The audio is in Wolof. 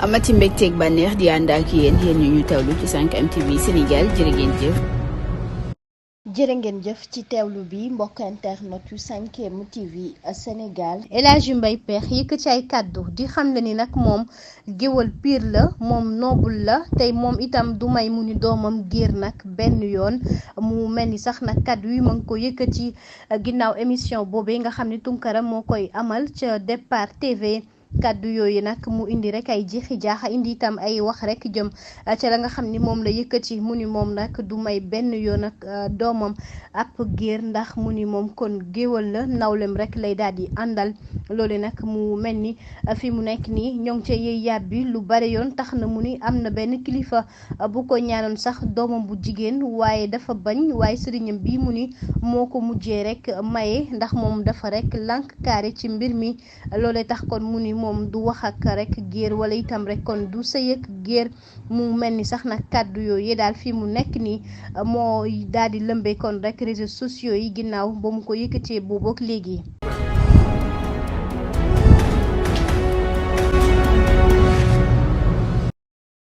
amati mbégteeg bànneex di ànd ak yéen ñu teewlu ci 5M TV Sénégal jërë ngeen jëf. jërë ngeen jëf ci teewlu bi mbokk internet yu 5M TV Sénégal. El Hadji Mbaye Pekh yëkkati ay kàddu di xamle ni nag moom géwal piir la moom noobul la tey moom itam du may mu ni doomam géer nag benn yoon mu mel ni sax nag kàddu yi ma ngi ko yëkkati ginnaaw émission boobee nga xam ne Tunkara moo koy amal ca Départ TV. kàddu yooyu nag mu indi rek ay jixi jaaxa indi itam ay wax rek jëm ca la nga xam ni moom la yëkkati mu ni moom nag du may benn yoon ak doomam ab géer ndax mu ni moom kon géwal la nawlem rek lay daal di àndal loolu nag mu mel ni fi mu nekk nii ñoo ngi ca yëy yàbbi lu bare yoon tax na mu ni am na benn kilifa bu ko ñaanoon sax doomam bu jigéen waaye dafa bañ waaye sëriñam bi mu ni moo ko mujjee rek maye ndax moom dafa rek lànk kaare ci mbir mi loolee tax kon mu ni moom du wax ak rek géer wala itam rek kon du sëy ak géer mu mel ni sax nag kàddu yooyu daal fi mu nekk nii moo daal di lëmbee kon rek réseaux sociaux yi ginnaaw ba mu ko yëkkatee boobu ak léegi.